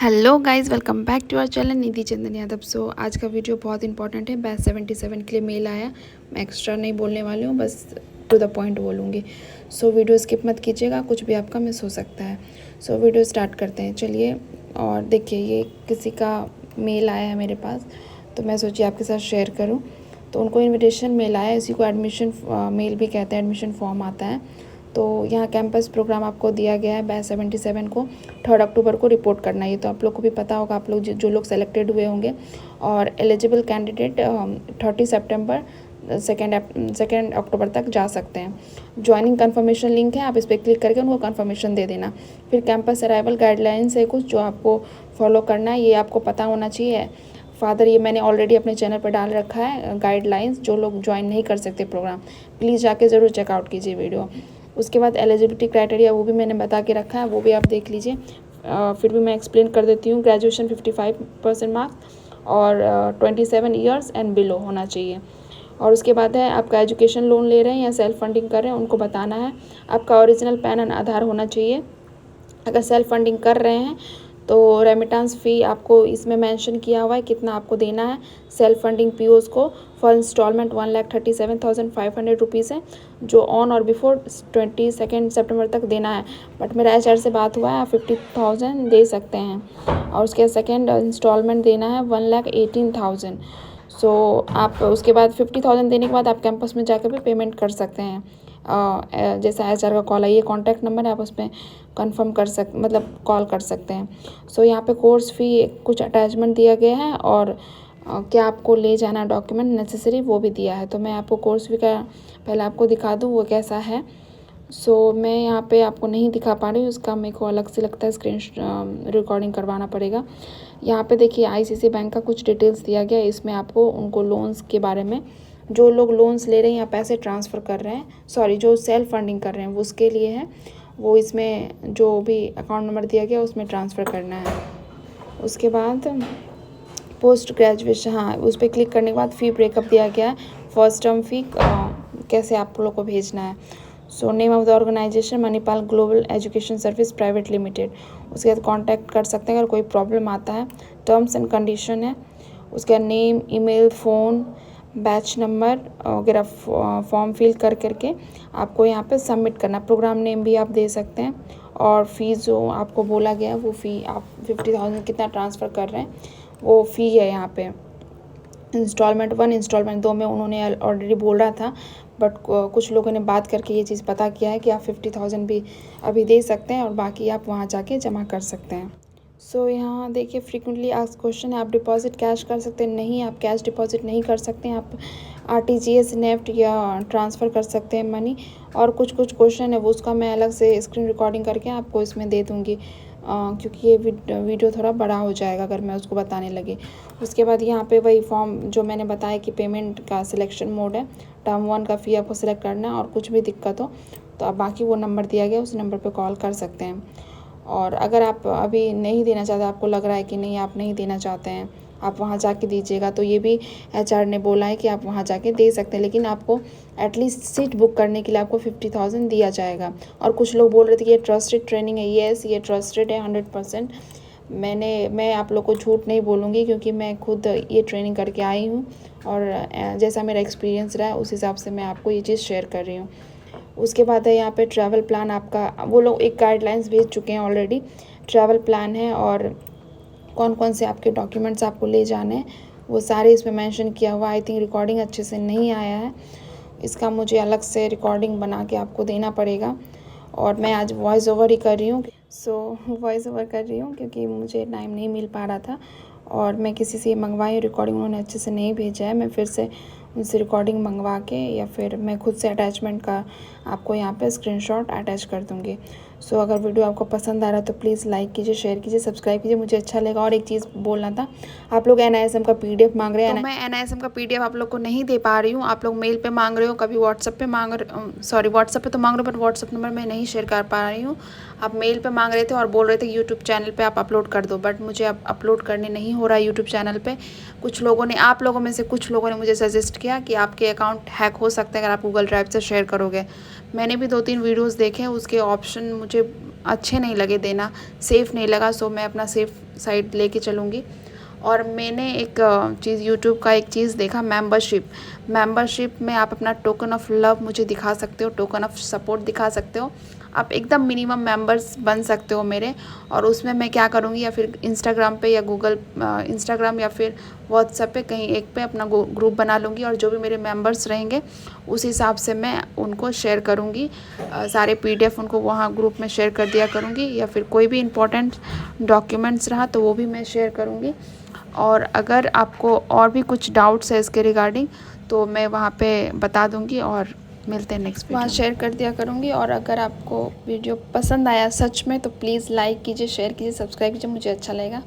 Hello guys, welcome back to our channel Nidhi Chandan Yadav. So आज का video बहुत इंपॉर्टेंट है। बैच 77 के लिए मेल आया। मैं एक्स्ट्रा नहीं बोलने वाली हूँ, बस टू द पॉइंट बोलूँगी। सो वीडियो स्किप मत कीजिएगा, कुछ भी आपका मिस हो सकता है। सो वीडियो स्टार्ट करते हैं, चलिए। और देखिए, ये किसी का मेल आया है मेरे पास, तो मैं सोची आपके साथ शेयर करूँ। तो उनको इन्विटेशन मेल आया, इसी को एडमिशन मेल भी कहते हैं, एडमिशन फॉर्म आता है। तो यहाँ कैंपस प्रोग्राम आपको दिया गया है। बैच 77 को 3 अक्टूबर को रिपोर्ट करना है। ये तो आप लोग को भी पता होगा, आप लोग जो लोग सेलेक्टेड हुए होंगे। और एलिजिबल कैंडिडेट 30 सितंबर सेकेंड अक्टूबर तक जा सकते हैं। ज्वाइनिंग कन्फर्मेशन लिंक है, आप इस पर क्लिक करके उनको कन्फर्मेशन दे देना। फिर कैंपस अराइवल गाइडलाइंस है कुछ जो आपको फॉलो करना है, ये आपको पता होना चाहिए। फादर, ये मैंने ऑलरेडी अपने चैनल पर डाल रखा है गाइडलाइंस। जो लोग ज्वाइन नहीं कर सकते प्रोग्राम, प्लीज़ जाके ज़रूर चेकआउट कीजिए वीडियो। उसके बाद एलिजिबिलिटी क्राइटेरिया वो भी मैंने बता के रखा है, वो भी आप देख लीजिए। फिर भी मैं एक्सप्लेन कर देती हूँ। ग्रेजुएशन 55% मार्क्स और 27 ईयर्स एंड बिलो होना चाहिए। और उसके बाद है, आपका एजुकेशन लोन ले रहे हैं या सेल्फ फंडिंग कर रहे हैं, उनको बताना है। आपका ओरिजिनल पैन एंड आधार होना चाहिए। अगर सेल्फ फंडिंग कर रहे हैं तो रेमिटेंस फ़ी आपको इसमें मेंशन किया हुआ है कितना आपको देना है। सेल्फ फंडिंग पीओस को फॉर इंस्टॉलमेंट 1,37,500 रुपीज़ है, जो ऑन और बिफोर 22 सितंबर तक देना है। बट मेरा एचआर से बात हुआ है, आप 50,000 दे सकते हैं। और उसके सेकेंड इंस्टॉलमेंट देना है 1,18,000। सो आप उसके बाद 50,000 देने के बाद आप कैंपस में जाकर भी पेमेंट कर सकते हैं। जैसा एचआर का कॉल है, ये कॉन्टैक्ट नंबर है, आप उस पर कंफर्म कर मतलब कॉल कर सकते हैं। सो यहाँ पे कोर्स फ़ी कुछ अटैचमेंट दिया गया है, और क्या आपको ले जाना डॉक्यूमेंट नेसेसरी वो भी दिया है। तो मैं आपको कोर्स फ़ी का पहले आपको दिखा दूँ वो कैसा है। सो मैं यहाँ पे आपको नहीं दिखा पा रही हूँ, उसका मेरे को अलग से लगता है स्क्रीन रिकॉर्डिंग करवाना पड़ेगा। यहाँ पे देखिए, आईसीआईसीआई बैंक का कुछ डिटेल्स दिया गया है। इसमें आपको उनको लोन्स के बारे में, जो लोग लोन्स ले रहे हैं या पैसे ट्रांसफ़र कर रहे हैं, सॉरी जो सेल्फ फंडिंग कर रहे हैं वो उसके लिए है। वो इसमें जो भी अकाउंट नंबर दिया गया उसमें ट्रांसफ़र करना है। उसके बाद पोस्ट ग्रेजुएशन, हाँ, उस पर क्लिक करने के बाद फ़ी ब्रेकअप दिया गया है। फर्स्ट टर्म फ़ी कैसे आप लोग को भेजना है। So name of the organisation Manipal global education service private limited. उसके बाद कॉन्टैक्ट कर सकते हैं अगर कोई प्रॉब्लम आता है। टर्म्स एंड कंडीशन है। उसके बाद name, email, phone, batch number वगैरह फॉर्म फिल करके आपको यहाँ पे सबमिट करना। प्रोग्राम नेम भी आप दे सकते हैं। और फ़ीस जो आपको बोला गया वो फ़ी आप 50,000 कितना ट्रांसफ़र कर रहे हैं वो फ़ी है यहाँ पे। इंस्टॉलमेंट 1, इंस्टॉलमेंट 2 में उन्होंने ऑलरेडी बोला था, बट कुछ लोगों ने बात करके ये चीज़ पता किया है कि आप 50,000 भी अभी दे सकते हैं और बाकी आप वहाँ जाके जमा कर सकते हैं। सो यहाँ देखिए, फ्रीक्वेंटली आस्क्ड क्वेश्चन है, आप डिपॉजिट कैश कर सकते हैं? नहीं, आप कैश डिपॉजिट नहीं कर सकते हैं। आप आरटीजीएस, नेफ्ट या ट्रांसफ़र कर सकते हैं मनी। और कुछ क्वेश्चन है वो उसका मैं अलग से स्क्रीन रिकॉर्डिंग करके आपको इसमें दे दूँगी, क्योंकि ये वीडियो थोड़ा बड़ा हो जाएगा अगर मैं उसको बताने लगी। उसके बाद यहाँ पे वही फॉर्म जो मैंने बताया कि पेमेंट का सिलेक्शन मोड है। टर्म 1 का फ़ी आपको सिलेक्ट करना है, और कुछ भी दिक्कत हो तो आप बाकी वो नंबर दिया गया उस नंबर पे कॉल कर सकते हैं। और अगर आप अभी नहीं देना चाहते, आपको लग रहा है कि नहीं आप नहीं देना चाहते हैं, आप वहाँ जाके दीजिएगा, तो ये भी एचआर ने बोला है कि आप वहाँ जाके दे सकते हैं। लेकिन आपको एटलीस्ट सीट बुक करने के लिए आपको 50,000 दिया जाएगा। और कुछ लोग बोल रहे थे कि ये ट्रस्टेड ट्रेनिंग है। येस, ये ट्रस्टेड है 100%। मैं आप लोग को झूठ नहीं बोलूँगी, क्योंकि मैं खुद ये ट्रेनिंग करके आई हूँ, और जैसा मेरा एक्सपीरियंस रहा है उस हिसाब से मैं आपको ये चीज़ शेयर कर रही हूँ। उसके बाद है यहाँ पे ट्रैवल प्लान आपका, वो लोग एक गाइडलाइंस भेज चुके हैं ऑलरेडी। ट्रैवल प्लान है, और कौन कौन से आपके डॉक्यूमेंट्स आपको ले जाने हैं वो सारे इसमें मेंशन किया हुआ। आई थिंक रिकॉर्डिंग अच्छे से नहीं आया है, इसका मुझे अलग से रिकॉर्डिंग बना के आपको देना पड़ेगा। और मैं आज वॉइस ओवर ही कर रही हूँ। वॉइस ओवर कर रही हूँ क्योंकि मुझे टाइम नहीं मिल पा रहा था, और मैं किसी से मंगवाई रिकॉर्डिंग, उन्होंने अच्छे से नहीं भेजा है। मैं फिर से उनसे रिकॉर्डिंग मंगवा के, या फिर मैं खुद से अटैचमेंट का आपको यहाँ पे स्क्रीनशॉट अटैच कर दूँगी। सो अगर वीडियो आपको पसंद आ रहा है तो प्लीज़ लाइक कीजिए, शेयर कीजिए, सब्सक्राइब कीजिए, मुझे अच्छा लगेगा। और एक चीज़ बोलना था, आप लोग एनआईएसएम का पीडीएफ मांग रहे हैं, तो मैं एनआईएसएम का पीडीएफ आप लोग को नहीं दे पा रही हूँ। आप लोग मेल पे मांग रहे हो, कभी व्हाट्सएप पे मांग रहे, सॉरी व्हाट्सएप पे तो मांग रहे हो, बट व्हाट्सएप नंबर मैं नहीं शेयर कर पा रही हूँ। आप मेल पे मांग रहे थे और बोल रहे थे यूट्यूब चैनल पे आप अपलोड कर दो, बट मुझे अब अपलोड करने नहीं हो रहा है यूट्यूब चैनल पे। कुछ लोगों ने, आप लोगों में से कुछ लोगों ने मुझे सजेस्ट किया कि आपके अकाउंट हैक हो सकते हैं अगर आप गूगल ड्राइव से शेयर करोगे। मैंने भी 2-3 वीडियोज़ देखे, उसके ऑप्शन मुझे अच्छे नहीं लगे देना, सेफ़ नहीं लगा। सो मैं अपना साइड लेके चलूँगी। और मैंने एक चीज़ यूट्यूब का एक चीज़ देखा, मेंबरशिप में आप अपना टोकन ऑफ लव मुझे दिखा सकते हो, टोकन ऑफ सपोर्ट दिखा सकते हो। आप एकदम मिनिमम मेंबर्स बन सकते हो मेरे। और उसमें मैं क्या करूँगी, या फिर इंस्टाग्राम पे या इंस्टाग्राम या फिर व्हाट्सएप पे कहीं एक पे अपना ग्रुप बना लूँगी, और जो भी मेरे मेंबर्स रहेंगे उस हिसाब से मैं उनको शेयर करूँगी। सारे PDF उनको वहाँ ग्रुप में शेयर कर दिया करूँगी, या फिर कोई भी इम्पोर्टेंट डॉक्यूमेंट्स रहा तो वो भी मैं शेयर करूँगी। और अगर आपको और भी कुछ डाउट्स है इसके रिगार्डिंग तो मैं वहाँ पे बता दूँगी, और मिलते हैं नेक्स्ट वीडियो। वहाँ शेयर कर दिया करूँगी। और अगर आपको वीडियो पसंद आया सच में तो प्लीज़ लाइक कीजिए, शेयर कीजिए, सब्सक्राइब कीजिए, मुझे अच्छा लगेगा।